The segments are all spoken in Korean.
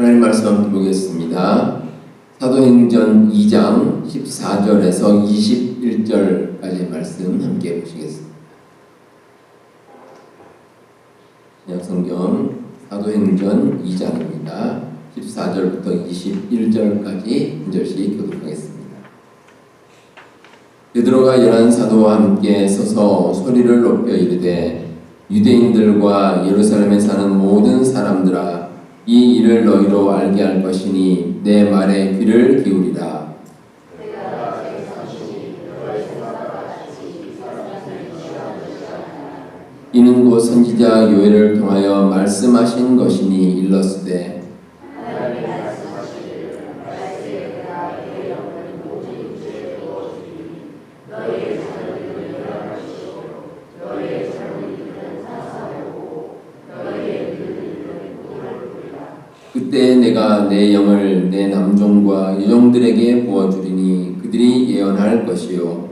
하나님 말씀 함께 보겠습니다. 사도행전 2장 14절에서 21절까지의 말씀 함께 보시겠습니다. 신약성경 사도행전 2장입니다. 14절부터 21절까지 한 절씩 교독하겠습니다. 베드로가 11사도와 함께 서서 소리를 높여 이르되 유대인들과 예루살렘에 사는 모든 사람들아, 이 일을 너희로 알게 할 것이니 내 말에 귀를 기울이라. 이는 곧 선지자 요엘을 통하여 말씀하신 것이니 일렀으되 그때 내가 내 영을 내 남종과 여종들에게 부어주리니 그들이 예언할 것이요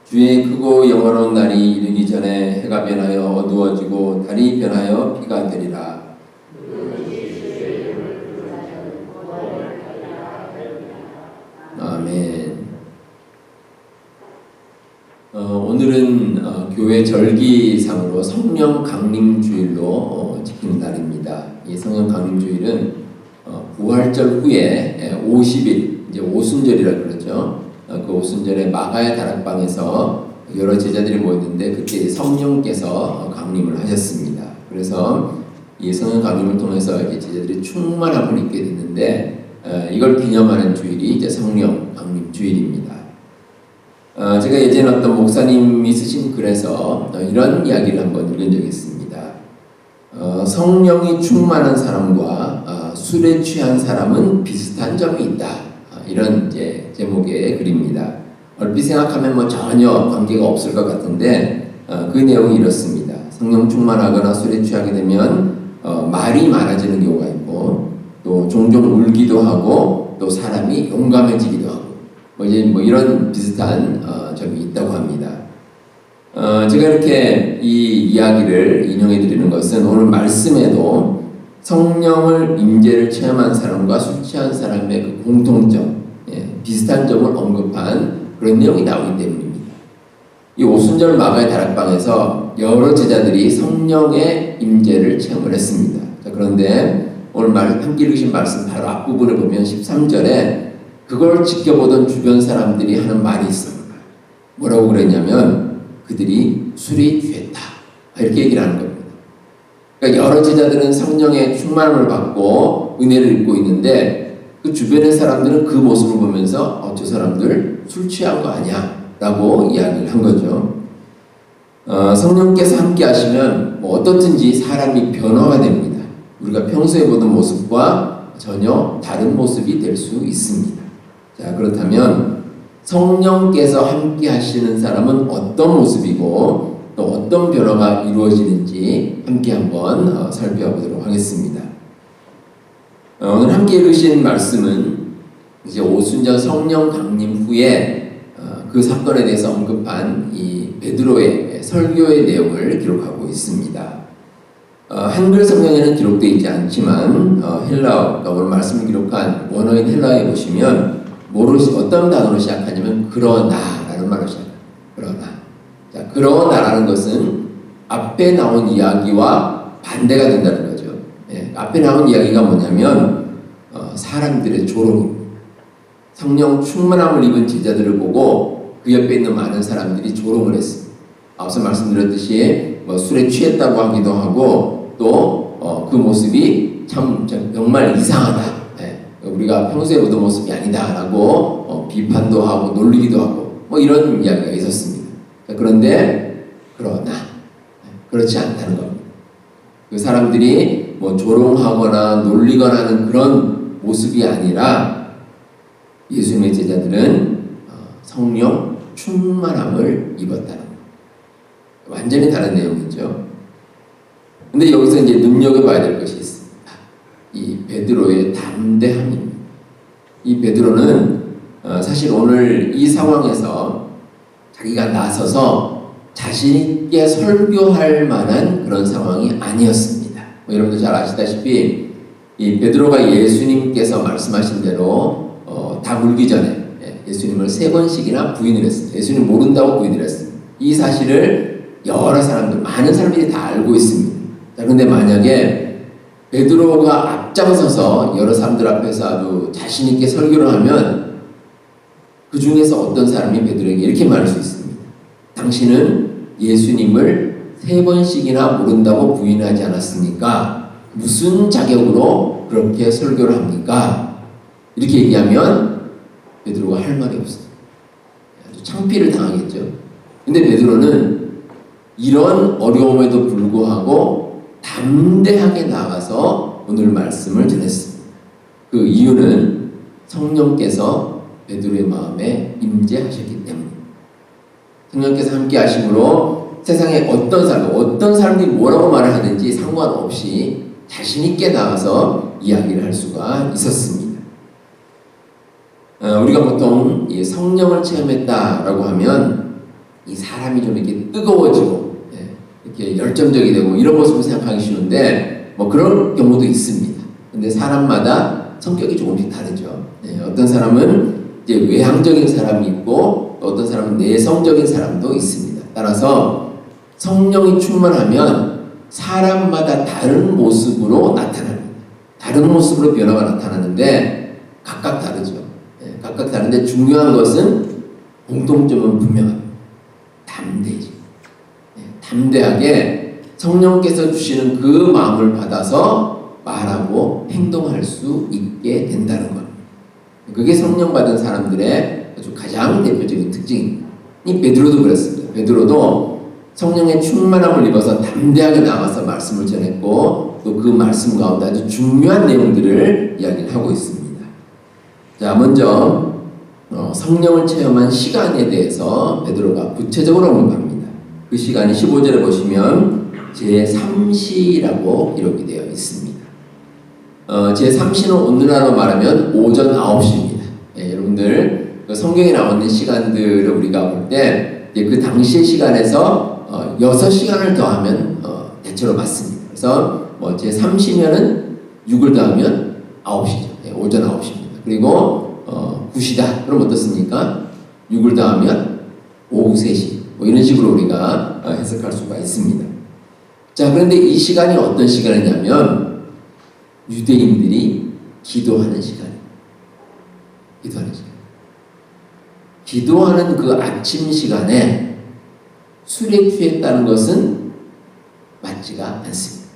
주의 크고 영원한 날이 이르기 전에 해가 변하여 어두워지고 달이 변하여 피가 되리라. 아멘. 오늘은 교회 절기상으로 성령 강림 주일로 지키는 날입니다. 이 성령 강림 주일은 부활절 후에 50일, 이제 오순절이라 그러죠. 그 오순절에 마가의 다락방에서 여러 제자들이 모였는데 그때 성령께서 강림을 하셨습니다. 그래서 이 성령 강림을 통해서 이제 제자들이 충만함을 입게 됐는데 이걸 기념하는 주일이 이제 성령 강림 주일입니다. 제가 예전에 어떤 목사님이 쓰신 글에서 이런 이야기를 한번 읽은 적이 있습니다. 성령이 충만한 사람과 술에 취한 사람은 비슷한 점이 있다. 이런 이제 제목의 글입니다. 얼핏 생각하면 뭐 전혀 관계가 없을 것 같은데 그 내용이 이렇습니다. 성령 충만하거나 술에 취하게 되면 말이 많아지는 경우가 있고 또 종종 울기도 하고 또 사람이 용감해지기도 하고 뭐 이런 비슷한 점이 있다고 합니다. 제가 이렇게 이 이야기를 인용해 드리는 것은 오늘 말씀에도 성령을 임재를 체험한 사람과 술 취한 사람의 그 공통점, 비슷한 점을 언급한 그런 내용이 나오기 때문입니다. 이 오순절 마가의 다락방에서 여러 제자들이 성령의 임재를 체험을 했습니다. 자, 그런데 오늘 함께 읽으신 말씀 바로 앞부분을 보면 13절에 그걸 지켜보던 주변 사람들이 하는 말이 있습니다. 뭐라고 그랬냐면 그들이 술이 취했다. 이렇게 얘기를 하는 겁니다. 그러니까 여러 제자들은 성령의 충만함을 받고 은혜를 입고 있는데 그 주변의 사람들은 그 모습을 보면서 저 사람들 술 취한 거 아니야? 라고 이야기를 한 거죠. 성령께서 함께 하시면 뭐 어떻든지 사람이 변화가 됩니다. 우리가 평소에 보던 모습과 전혀 다른 모습이 될 수 있습니다. 자, 그렇다면 성령께서 함께 하시는 사람은 어떤 모습이고 또 어떤 변화가 이루어지는지 함께 한번 살펴보도록 하겠습니다. 오늘 함께 읽으신 말씀은 이제 오순절 성령 강림 후에 그 사건에 대해서 언급한 이 베드로의 설교의 내용을 기록하고 있습니다. 한글 성경에는 기록되어 있지 않지만 헬라어, 오늘 말씀을 기록한 원어인 헬라어에 보시면 어떤 단어로 시작하냐면 그러나라는 말로 시작합니다. 그러나. 자, 그러나라는 것은 앞에 나온 이야기와 반대가 된다는 거죠. 앞에 나온 이야기가 뭐냐면 사람들의 조롱입니다. 성령 충만함을 입은 제자들을 보고 그 옆에 있는 많은 사람들이 조롱을 했습니다. 앞서 말씀드렸듯이 술에 취했다고 하기도 하고 또 그 모습이 참 정말 이상하다. 우리가 평소에 보던 모습이 아니다라고 비판도 하고 놀리기도 하고 이런 이야기가 있었습니다. 그런데 그러나 그렇지 않다는 겁니다. 그 사람들이 조롱하거나 놀리거나 하는 그런 모습이 아니라 예수님의 제자들은 성령 충만함을 입었다는 겁니다. 완전히 다른 내용이죠. 근데 여기서 이제 눈여겨봐야 될 것이 있습니다. 이 베드로의 담대함입니다. 이 베드로는 사실 오늘 이 상황에서 자기가 나서서 자신 있게 설교할 만한 그런 상황이 아니었습니다. 여러분도 잘 아시다시피 이 베드로가 예수님께서 말씀하신 대로 다 물기 전에 예수님을 3번씩이나 부인을 했습니다. 예수님 모른다고 부인을 했습니다. 이 사실을 여러 사람들, 많은 사람들이 다 알고 있습니다. 자, 그런데 만약에 베드로가 앞장서서 여러 사람들 앞에서 아주 자신 있게 설교를 하면 그 중에서 어떤 사람이 베드로에게 이렇게 말할 수 있습니다. 당신은 예수님을 3번씩이나 모른다고 부인하지 않았습니까? 무슨 자격으로 그렇게 설교를 합니까? 이렇게 얘기하면 베드로가 할 말이 없어요. 아주 창피를 당하겠죠. 근데 베드로는 이런 어려움에도 불구하고 담대하게 나가서 오늘 말씀을 전했습니다. 그 이유는 성령께서 베드로의 마음에 임재하셨기 때문입니다. 성령께서 함께 하심으로 세상에 어떤 사람들이 뭐라고 말을 하든지 상관없이 자신 있게 나가서 이야기를 할 수가 있었습니다. 우리가 보통 이 성령을 체험했다라고 하면 이 사람이 좀 이렇게 뜨거워지고 이렇게 열정적이 되고 이런 모습을 생각하기 쉬운데 뭐 그런 경우도 있습니다. 근데 사람마다 성격이 조금씩 다르죠. 어떤 사람은 이제 외향적인 사람이 있고 어떤 사람은 내성적인 사람도 있습니다. 따라서 성령이 충만하면 사람마다 다른 모습으로 나타납니다. 다른 모습으로 변화가 나타나는데 각각 다르죠. 각각 다른데 중요한 것은 공통점은 분명합니다. 담대지. 담대하게 성령께서 주시는 그 마음을 받아서 말하고 행동할 수 있게 된다는 겁니다. 그게 성령 받은 사람들의 아주 가장 대표적인 특징입니다. 이 베드로도 그랬습니다. 베드로도 성령의 충만함을 입어서 담대하게 나가서 말씀을 전했고 또 그 말씀 가운데 아주 중요한 내용들을 이야기를 하고 있습니다. 자, 먼저 성령을 체험한 시간에 대해서 베드로가 구체적으로 언급합니다. 그 시간이 15절에 보시면 제3시라고 기록이 되어 있습니다. 제3시는 오늘날로 말하면 오전 9시입니다. 여러분들 성경에 나오는 시간들을 우리가 볼 때 그 당시의 시간에서 6시간을 더하면 대체로 맞습니다. 그래서 제3시면은 6을 더하면 9시죠. 오전 9시입니다. 그리고 9시다. 그럼 어떻습니까? 6을 더하면 오후 3시. 이런 식으로 우리가 해석할 수가 있습니다. 자, 그런데 이 시간이 어떤 시간이냐면 유대인들이 기도하는 시간입니다. 기도하는 시간. 기도하는 그 아침 시간에 술에 취했다는 것은 맞지가 않습니다.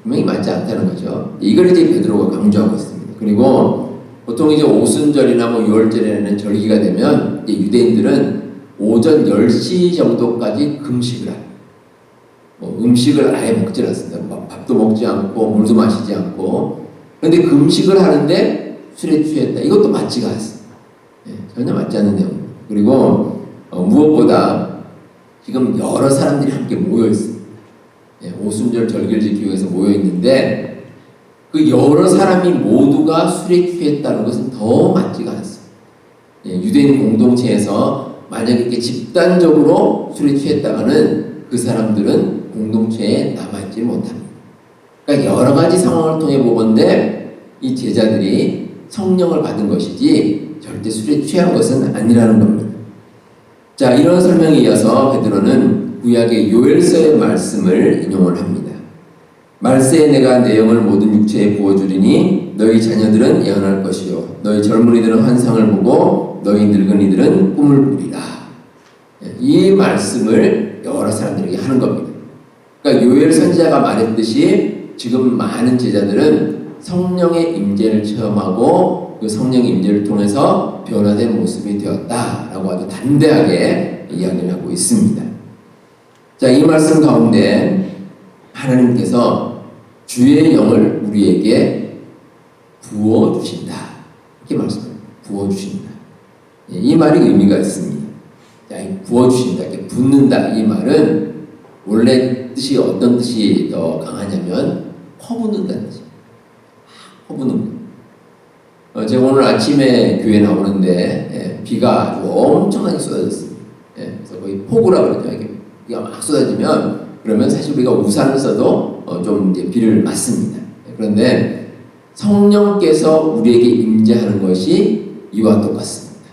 분명히 맞지 않다는 거죠. 이걸 이제 베드로가 강조하고 있습니다. 그리고 보통 이제 오순절이나 유월절에는 절기가 되면 이제 유대인들은 오전 10시 정도까지 금식을 합니다. 음식을 아예 먹지 않습니다. 밥도 먹지 않고 물도 마시지 않고. 그런데 금식을 하는데 술에 취했다. 이것도 맞지가 않습니다. 전혀 맞지 않는 내용입니다. 그리고 무엇보다 지금 여러 사람들이 함께 모여 있습니다. 오순절 절기를 지키기 위해서 모여 있는데 그 여러 사람이 모두가 술에 취했다는 것은 더 맞지가 않습니다. 유대인 공동체에서 만약에 이렇게 집단적으로 술에 취했다가는 그 사람들은 공동체에 남아있지 못합니다. 그러니까 여러 가지 상황을 통해 보건대 이 제자들이 성령을 받은 것이지 절대 술에 취한 것은 아니라는 겁니다. 자, 이런 설명에 이어서 베드로는 구약의 요엘서의 말씀을 인용을 합니다. 말세에 내가 내영을 모든 육체에 부어주리니 너희 자녀들은 예언할 것이요 너희 젊은이들은 환상을 보고 너희 늙은이들은 꿈을 꾸리라. 이 말씀을 여러 사람들에게 하는 겁니다. 그러니까 요엘 선지자가 말했듯이 지금 많은 제자들은 성령의 임재를 체험하고 그 성령의 임재를 통해서 변화된 모습이 되었다라고 아주 담대하게 이야기를 하고 있습니다. 자, 이 말씀 가운데 하나님께서 주의 영을 우리에게 부어주신다. 이렇게 말씀합니다. 부어주신다. 이 말이 의미가 있습니다. 자, 부어주신다, 이렇게 붓는다. 이 말은 원래 뜻이 어떤 뜻이 더 강하냐면 퍼붓는다는 뜻입니다. 퍼붓는 것. 제가 오늘 아침에 교회 나오는데 비가 아주 엄청나게 쏟아졌습니다. 거의 폭우라고 그러죠. 이게 비가 막 쏟아지면 그러면 사실 우리가 우산을 써도 좀 이제 비를 맞습니다. 그런데 성령께서 우리에게 임재하는 것이 이와 똑같습니다.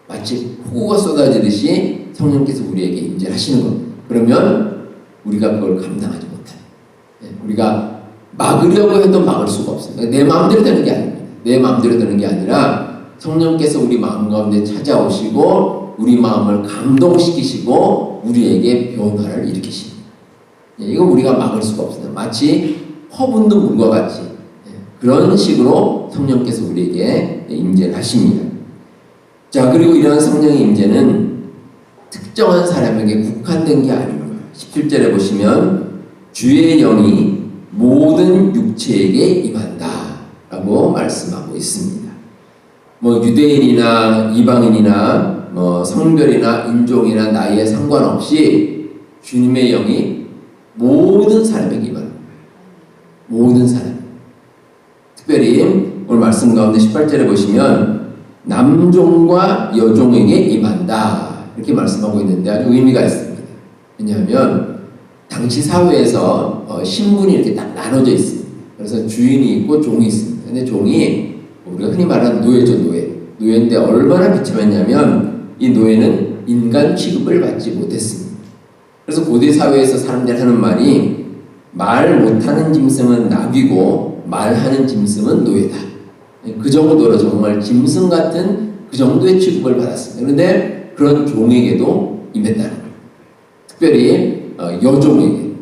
마치 폭우가 쏟아지듯이 성령께서 우리에게 임재하시는 겁니다. 그러면 우리가 그걸 감당하지 못해요. 우리가 막으려고 해도 막을 수가 없어요. 내 마음대로 되는 게 아닙니다. 내 마음대로 되는 게 아니라 성령께서 우리 마음 가운데 찾아오시고 우리 마음을 감동시키시고 우리에게 변화를 일으키십니다. 이건 우리가 막을 수가 없어요. 마치 퍼붓는 물과 같이 그런 식으로 성령께서 우리에게 임재를 하십니다. 자, 그리고 이런 성령의 임재는 특정한 사람에게 국한된 게 아닙니다. 17절에 보시면 주의 영이 모든 육체에게 임한다 라고 말씀하고 있습니다. 뭐 유대인이나 이방인이나 뭐 성별이나 인종이나 나이에 상관없이 주님의 영이 모든 사람에게 임합니다. 모든 사람. 특별히 오늘 말씀 가운데 18절에 보시면 남종과 여종에게 임한다 이렇게 말씀하고 있는데 아주 의미가 있습니다. 왜냐하면 당시 사회에서 신분이 이렇게 딱 나눠져 있습니다. 그래서 주인이 있고 종이 있습니다. 근데 종이 우리가 흔히 말하는 노예죠. 노예인데 얼마나 비참했냐면 이 노예는 인간 취급을 받지 못했습니다. 그래서 고대 사회에서 사람들이 하는 말이 말 못하는 짐승은 나귀고 말하는 짐승은 노예다. 그 정도로 정말 짐승 같은 그 정도의 취급을 받았습니다. 그런데 그런 종에게도 임했다는 거예요. 특별히 여종에게.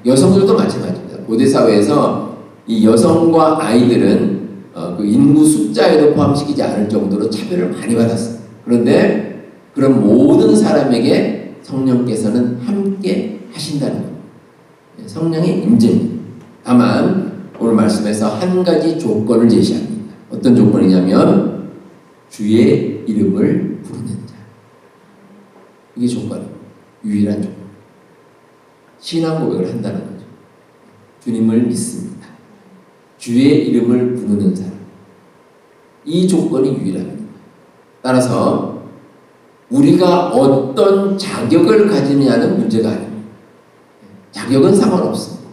여성들도 마찬가지입니다. 고대 사회에서 이 여성과 아이들은 그 인구 숫자에도 포함시키지 않을 정도로 차별을 많이 받았습니다. 그런데 그런 모든 사람에게 성령께서는 함께 하신다는 겁니다. 성령의 임재입니다. 다만 오늘 말씀에서 한 가지 조건을 제시합니다. 어떤 조건이냐면 주의 이름을 부르는 자. 이게 조건입니다. 유일한 조건. 신앙 고백을 한다는 거죠. 주님을 믿습니다. 주의 이름을 부르는 사람. 이 조건이 유일합니다. 따라서 우리가 어떤 자격을 가지느냐는 문제가 아닙니다. 자격은 상관없습니다.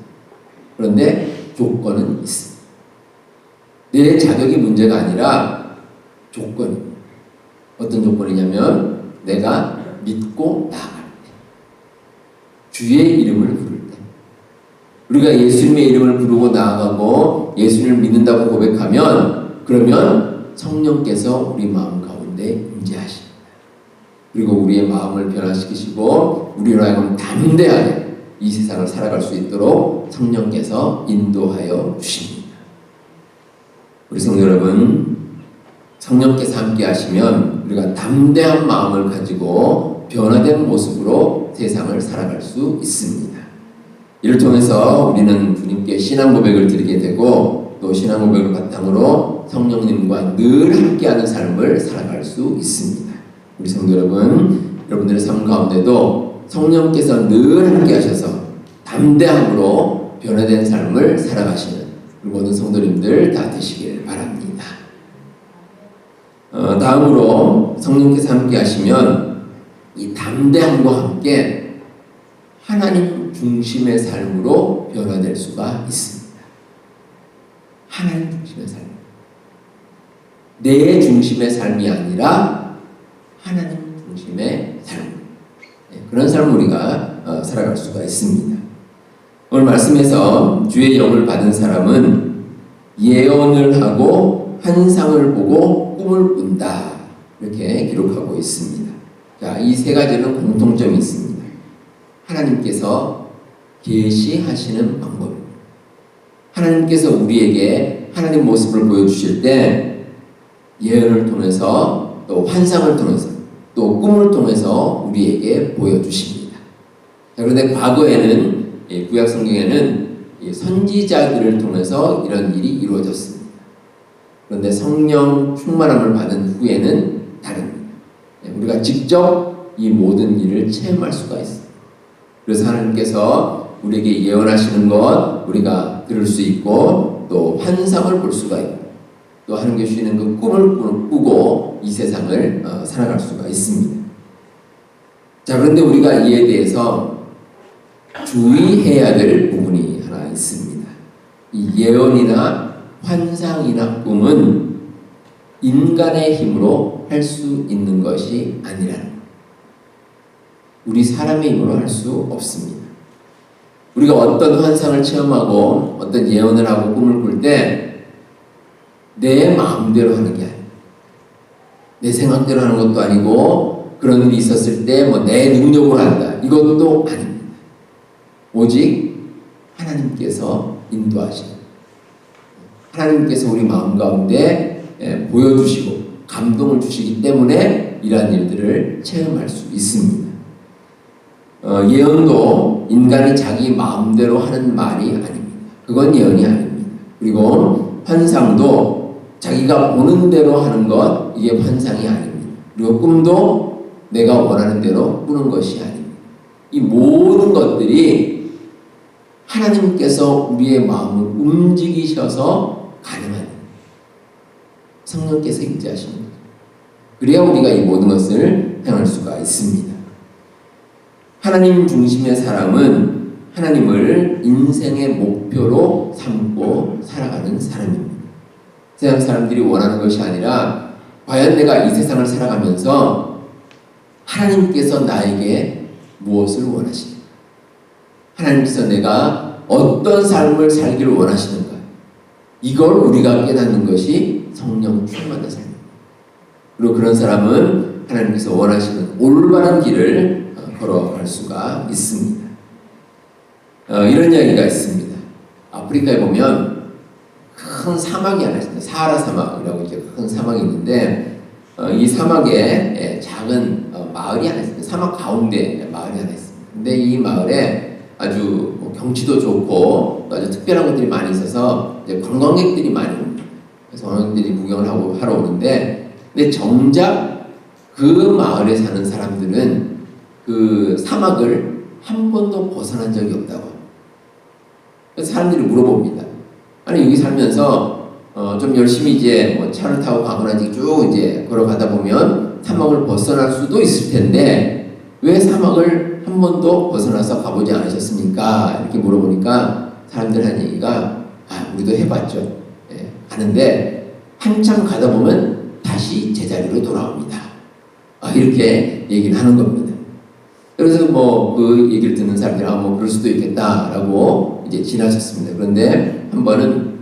그런데 조건은 있습니다. 내 자격이 문제가 아니라 조건입니다. 어떤 조건이냐면 내가 믿고 나아갈 때, 주의 이름을 부를 때, 우리가 예수님의 이름을 부르고 나아가고 예수님을 믿는다고 고백하면 그러면 성령께서 우리 마음 가운데 임재하십니다. 그리고 우리의 마음을 변화시키시고 우리로 하여금 담대하게 이 세상을 살아갈 수 있도록 성령께서 인도하여 주십니다. 우리 성도 여러분, 성령께서 함께 하시면 우리가 담대한 마음을 가지고 변화된 모습으로 세상을 살아갈 수 있습니다. 이를 통해서 우리는 주님께 신앙 고백을 드리게 되고 또 신앙 고백을 바탕으로 성령님과 늘 함께하는 삶을 살아갈 수 있습니다. 우리 성도 여러분, 여러분들의 삶 가운데도 성령께서 늘 함께 하셔서 담대함으로 변화된 삶을 살아가시는 모든 성도님들 다 되시길 바랍니다. 다음으로 성령께서 함께 하시면 이 담대함과 함께 하나님 중심의 삶으로 변화될 수가 있습니다. 하나님 중심의 삶. 내 중심의 삶이 아니라 하나님 중심의 삶. 그런 삶을 우리가 살아갈 수가 있습니다. 오늘 말씀에서 주의 영을 받은 사람은 예언을 하고 환상을 보고 꿈을 꾼다. 이렇게 기록하고 있습니다. 자, 이 세 가지는 공통점이 있습니다. 하나님께서 계시하시는 방법입니다. 하나님께서 우리에게 하나님 모습을 보여주실 때 예언을 통해서 또 환상을 통해서 또 꿈을 통해서 우리에게 보여주십니다. 자, 그런데 과거에는 구약 성경에는 선지자들을 통해서 이런 일이 이루어졌습니다. 그런데 성령 충만함을 받은 후에는 다릅니다. 우리가 직접 이 모든 일을 체험할 수가 있습니다. 그래서 하나님께서 우리에게 예언하시는 것 우리가 들을 수 있고 또 환상을 볼 수가 있고 또 하나님께 주시는 그 꿈을 꾸고 이 세상을 살아갈 수가 있습니다. 자, 그런데 우리가 이에 대해서 주의해야 될 부분이 하나 있습니다. 이 예언이나 환상이나 꿈은 인간의 힘으로 할 수 있는 것이 아니라는 것. 우리 사람의 힘으로 할 수 없습니다. 우리가 어떤 환상을 체험하고 어떤 예언을 하고 꿈을 꿀 때 내 마음대로 하는 게 아니에요. 내 생각대로 하는 것도 아니고 그런 일이 있었을 때 뭐 내 능력으로 한다. 이것도 아닙니다. 오직 하나님께서 인도하시는, 하나님께서 우리 마음 가운데 보여주시고 감동을 주시기 때문에 이러한 일들을 체험할 수 있습니다. 예언도 인간이 자기 마음대로 하는 말이 아닙니다. 그건 예언이 아닙니다. 그리고 환상도 자기가 보는 대로 하는 것, 이게 환상이 아닙니다. 그리고 꿈도 내가 원하는 대로 꾸는 것이 아닙니다. 이 모든 것들이 하나님께서 우리의 마음을 움직이셔서 가능한, 성령께서 임재하시는 거죠. 그래야 우리가 이 모든 것을 행할 수가 있습니다. 하나님 중심의 사람은 하나님을 인생의 목표로 삼고 살아가는 사람입니다. 세상 사람들이 원하는 것이 아니라 과연 내가 이 세상을 살아가면서 하나님께서 나에게 무엇을 원하시는가? 하나님께서 내가 어떤 삶을 살기를 원하시는가? 이걸 우리가 깨닫는 것이 성령 충만한 삶입니다. 그리고 그런 사람은 하나님께서 원하시는 올바른 길을 걸어갈 수가 있습니다. 이런 이야기가 있습니다. 아프리카에 보면 큰 사막이 하나 있습니다. 사하라 사막이라고 이제 큰 사막이 있는데 이 사막에 작은 마을이 하나 있습니다. 사막 가운데 마을이 하나 있습니다. 근데 이 마을에 아주 경치도 좋고 아주 특별한 것들이 많이 있어서 이제 관광객들이 많이 옵니다. 그래서 관광객들이 구경을 하러 오는데, 근데 정작 그 마을에 사는 사람들은 그 사막을 한 번도 벗어난 적이 없다고. 그래서 사람들이 물어봅니다. 아니, 여기 살면서 좀 열심히 이제 뭐 차를 타고 가거나 쭉 이제 걸어가다 보면 사막을 벗어날 수도 있을 텐데 왜 사막을 한 번도 벗어나서 가보지 않으셨습니까? 이렇게 물어보니까 사람들 한 얘기가, 우리도 해봤죠. 예, 가는데 한참 가다 보면 다시 제자리로 돌아옵니다. 이렇게 얘기를 하는 겁니다. 그래서 뭐 그 얘기를 듣는 사람들이 뭐 그럴 수도 있겠다라고 이제 지나쳤습니다. 그런데 한 번은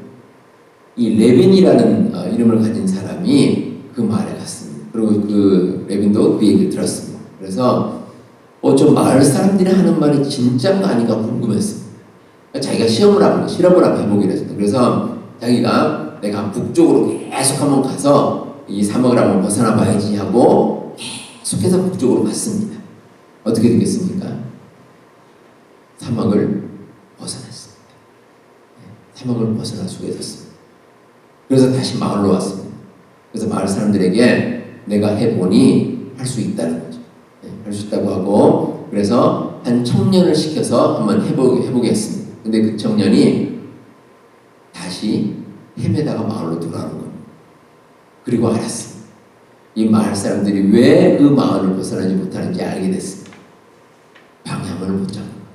이 레빈이라는 이름을 가진 사람이 그 마을에 갔습니다. 그리고 그 레빈도 그 얘기를 들었습니다. 그래서 좀 마을 사람들이 하는 말이 진짜인가 아닌가 궁금했습니다. 자기가 실험을 한번 해보기로 했습니다. 그래서 자기가 내가 북쪽으로 계속 한번 가서 이 사막을 한번 벗어나 봐야지 하고 계속해서 북쪽으로 갔습니다. 어떻게 되겠습니까? 사막을 벗어났습니다. 사막을 벗어날 수가 있었습니다. 그래서 다시 마을로 왔습니다. 그래서 마을 사람들에게 내가 해보니 할 수 있다는 거죠. 할 수 있다고 하고, 그래서 한 청년을 시켜서 한번 해보게 했습니다. 근데 그 청년이 다시 헤매다가 마을로 돌아오는 겁니다. 그리고 알았습니다. 이 마을 사람들이 왜 그 마을을 벗어나지 못하는지 알게 됐습니다. 방향을 못 잡는 거예요.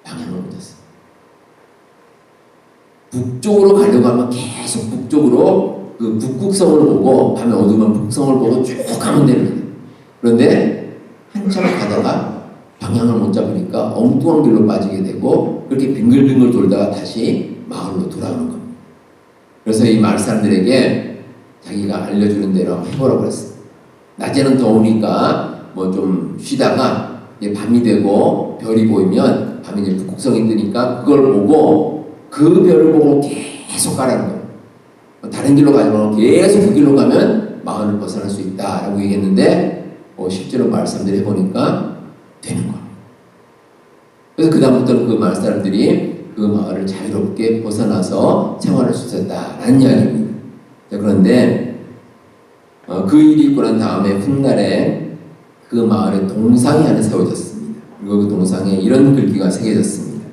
방향을 못 잡습니다. 북쪽으로 가려고 하면 계속 북쪽으로 그 북극성을 보고, 밤에 어두우면 북극성을 보고 쭉 가면 됩니다. 그런데 한참 가다가 방향을 못 잡으니까 엉뚱한 길로 빠지게 되고 그렇게 빙글빙글 돌다가 다시 마을로 돌아오는 겁니다. 그래서 이 마을 사람들에게 자기가 알려주는 대로 한번 해보라고 했습니다. 낮에는 더우니까 뭐 좀 쉬다가 이제 밤이 되고 별이 보이면 밤에 이제 북극성이 뜨니까 그걸 보고 그 별을 보고 계속 가라는 거예요. 다른 길로 가지 말고 계속 그 길로 가면 마을을 벗어날 수 있다라고 얘기했는데 실제로 마을 사람들이 해보니까 되는 거예요. 그래서 그다음부터는 그 마을 사람들이 그 마을을 자유롭게 벗어나서 생활할 수 있었다라는 이야기입니다. 그런데 그 일이 있고 난 다음에 훗날에 그 마을에 동상이 하나 세워졌습니다. 그리고 그 동상에 이런 글귀가 새겨졌습니다.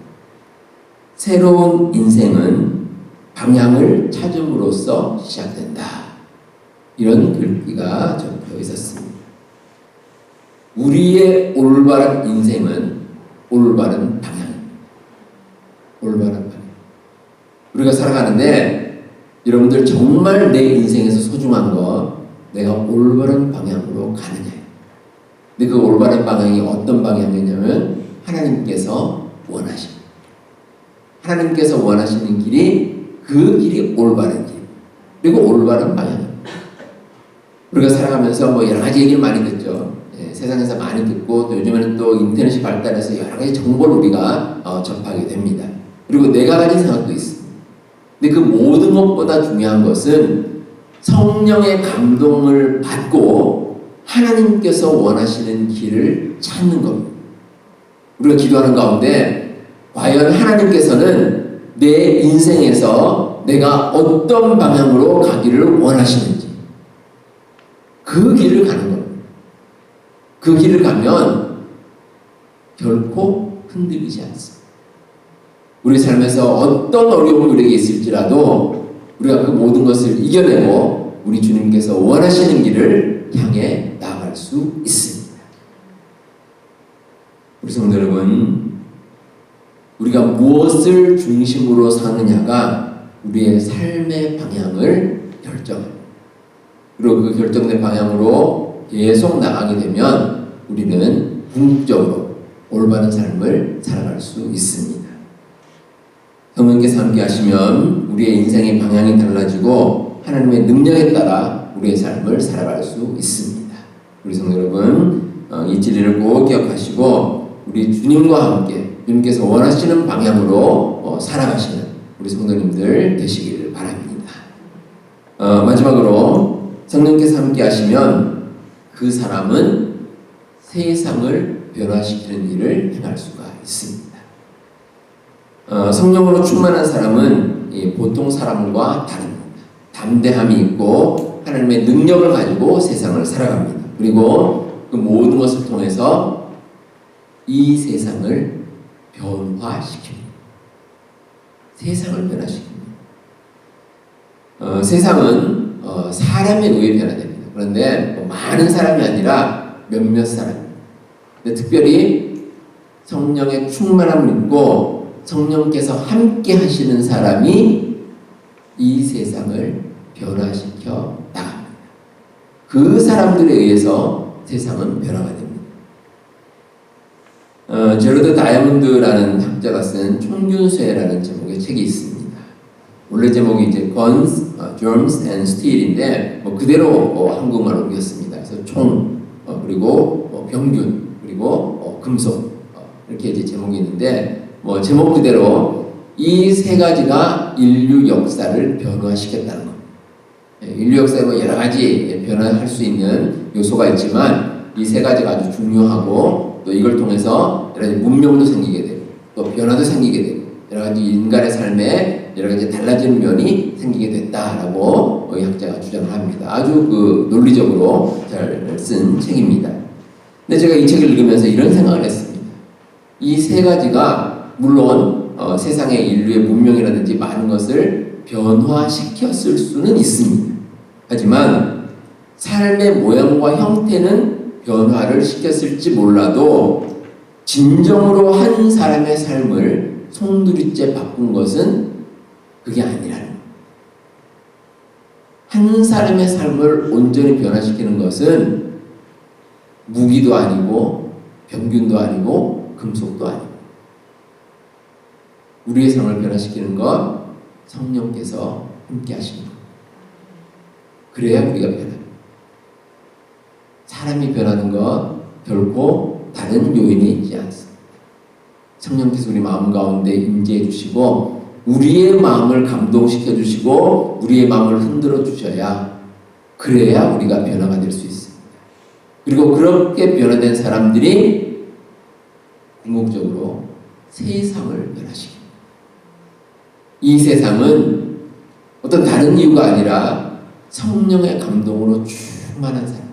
새로운 인생은 방향을 찾음으로써 시작된다. 이런 글귀가 적혀 있었습니다. 우리의 올바른 인생은 올바른 방향입니다. 올바른 방향. 우리가 살아가는데 여러분들 정말 내 인생에서 소중한 거 내가 올바른 방향으로 가느냐. 근데 그 올바른 방향이 어떤 방향이냐면 하나님께서 원하십니다. 하나님께서 원하시는 길이 그 길이 올바른 길. 그리고 올바른 방향입니다. 우리가 살아가면서 뭐 여러 가지 얘기를 많이 듣죠. 세상에서 많이 듣고 또 요즘에는 또 인터넷이 발달해서 여러 가지 정보를 우리가 접하게 됩니다. 그리고 내가 가진 생각도 있습니다. 근데 그 모든 것보다 중요한 것은 성령의 감동을 받고 하나님께서 원하시는 길을 찾는 겁니다. 우리가 기도하는 가운데 과연 하나님께서는 내 인생에서 내가 어떤 방향으로 가기를 원하시는지 그 길을 가는 겁니다. 그 길을 가면 결코 흔들리지 않습니다. 우리 삶에서 어떤 어려움이 우리에게 있을지라도 우리가 그 모든 것을 이겨내고 우리 주님께서 원하시는 길을 향해 나아갈 수 있습니다. 우리 성도 여러분, 우리가 무엇을 중심으로 사느냐가 우리의 삶의 방향을 결정합니다. 그리고 그 결정된 방향으로 계속 나가게 되면 우리는 궁극적으로 올바른 삶을 살아갈 수 있습니다. 성령께서 함께 하시면 우리의 인생의 방향이 달라지고 하나님의 능력에 따라 우리의 삶을 살아갈 수 있습니다. 우리 성도 여러분, 이 진리를 꼭 기억하시고 우리 주님과 함께 주님께서 원하시는 방향으로 살아가시는 우리 성도님들 되시기를 바랍니다. 마지막으로 성령께서 함께 하시면 그 사람은 세상을 변화시키는 일을 행할 수가 있습니다. 성령으로 충만한 사람은 보통 사람과 다릅니다. 담대함이 있고 하나님의 능력을 가지고 세상을 살아갑니다. 그리고 그 모든 것을 통해서 이 세상을 변화시킵니다. 세상을 변화시킵니다. 세상은 사람에 의해 변화됩니다. 그런데 많은 사람이 아니라 몇몇 사람. 근데 특별히 성령의 충만함을 입고 성령께서 함께 하시는 사람이 이 세상을 변화시켜 나갑니다. 그 사람들에 의해서 세상은 변화가 됩니다. 제로드 다이아몬드라는 학자가 쓴 총균쇠라는 제목의 책이 있습니다. 원래 제목이 이제 Guns, Germs and Steel인데 그대로 한국말로 옮겼습니다. 그래서 총, 그리고 병균, 그리고 금속 이렇게 이제 제목이 있는데 제목 그대로 이 세 가지가 인류 역사를 변화시켰다는 겁니다. 인류 역사에 여러 가지 변화할 수 있는 요소가 있지만 이 세 가지가 아주 중요하고 또 이걸 통해서 여러 가지 문명도 생기게 되고 또 변화도 생기게 되고 여러 가지 인간의 삶에 여러 가지 달라지는 면이 생기게 됐다라고 이 학자가 주장을 합니다. 아주 논리적으로 잘 쓴 책입니다. 근데 제가 이 책을 읽으면서 이런 생각을 했습니다. 이 세 가지가 물론 세상의 인류의 문명이라든지 많은 것을 변화시켰을 수는 있습니다. 하지만 삶의 모양과 형태는 변화를 시켰을지 몰라도 진정으로 한 사람의 삶을 송두리째 바꾼 것은 그게 아니라는 거예요. 한 사람의 삶을 온전히 변화시키는 것은 무기도 아니고 병균도 아니고 금속도 아니고 우리의 삶을 변화시키는 것 성령께서 함께 하시는 것. 그래야 우리가 변합니다. 사람이 변하는 것 결코 다른 요인이 있지 않습니다. 성령께서 우리 마음 가운데 임재해 주시고 우리의 마음을 감동시켜 주시고 우리의 마음을 흔들어 주셔야 그래야 우리가 변화가 될 수 있습니다. 그리고 그렇게 변화된 사람들이 궁극적으로 세상을 변화시킵니다. 이 세상은 어떤 다른 이유가 아니라 성령의 감동으로 충만한 사람.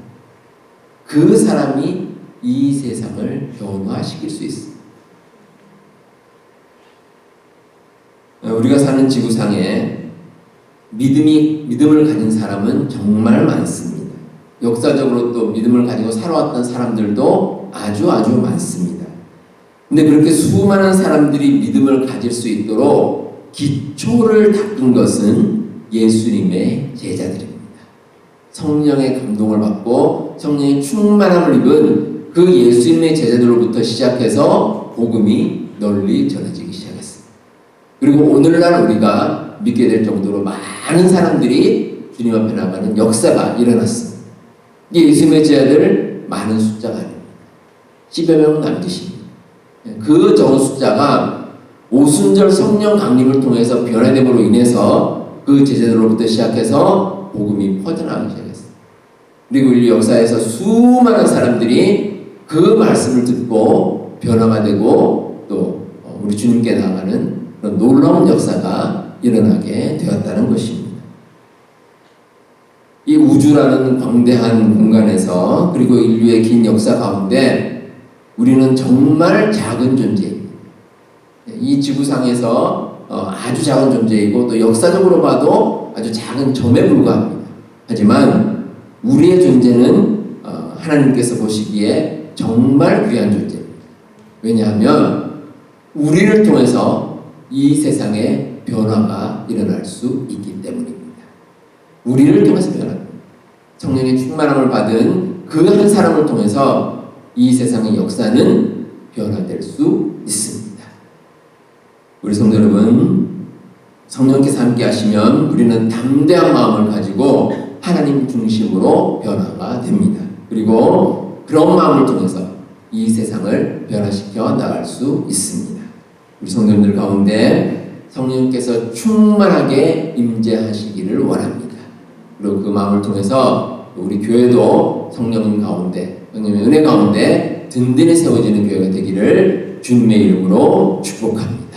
그 사람이 이 세상을 변화시킬 수 있습니다. 우리가 사는 지구상에 믿음을 가진 사람은 정말 많습니다. 역사적으로 또 믿음을 가지고 살아왔던 사람들도 아주 많습니다. 근데 그렇게 수많은 사람들이 믿음을 가질 수 있도록 기초를 닦은 것은 예수님의 제자들입니다. 성령의 감동을 받고 성령의 충만함을 입은 그 예수님의 제자들로부터 시작해서 복음이 널리 전해지기 시작했습니다. 그리고 오늘날 우리가 믿게 될 정도로 많은 사람들이 주님 앞에 나가는 역사가 일어났습니다. 예수님의 제자들 많은 숫자가 아닙니다. 10여 명 남기십니다. 그 적은 숫자가 오순절 성령 강림을 통해서 변화됨으로 인해서 그 제자들로부터 시작해서 복음이 퍼져나가기 시작했습니다. 그리고 인류 역사에서 수많은 사람들이 그 말씀을 듣고 변화가 되고 또 우리 주님께 나아가는 그런 놀라운 역사가 일어나게 되었다는 것입니다. 이 우주라는 광대한 공간에서 그리고 인류의 긴 역사 가운데 우리는 정말 작은 존재입니다. 이 지구상에서 아주 작은 존재이고 또 역사적으로 봐도 아주 작은 점에 불과합니다. 하지만 우리의 존재는 하나님께서 보시기에 정말 귀한 존재입니다. 왜냐하면 우리를 통해서 이 세상에 변화가 일어날 수 있기 때문입니다. 우리를 통해서 변화합니다. 성령의 충만함을 받은 그 한 사람을 통해서 이 세상의 역사는 변화될 수 있습니다. 우리 성도 여러분, 성령께서 함께 하시면 우리는 담대한 마음을 가지고 하나님 중심으로 변화가 됩니다. 그리고 그런 마음을 통해서 이 세상을 변화시켜 나갈 수 있습니다. 우리 성도님들 가운데 성령께서 충만하게 임재하시기를 원합니다. 그리고 그 마음을 통해서 우리 교회도 성령님 가운데, 성령의 은혜 가운데 든든히 세워지는 교회가 되기를 주님의 이름으로 축복합니다.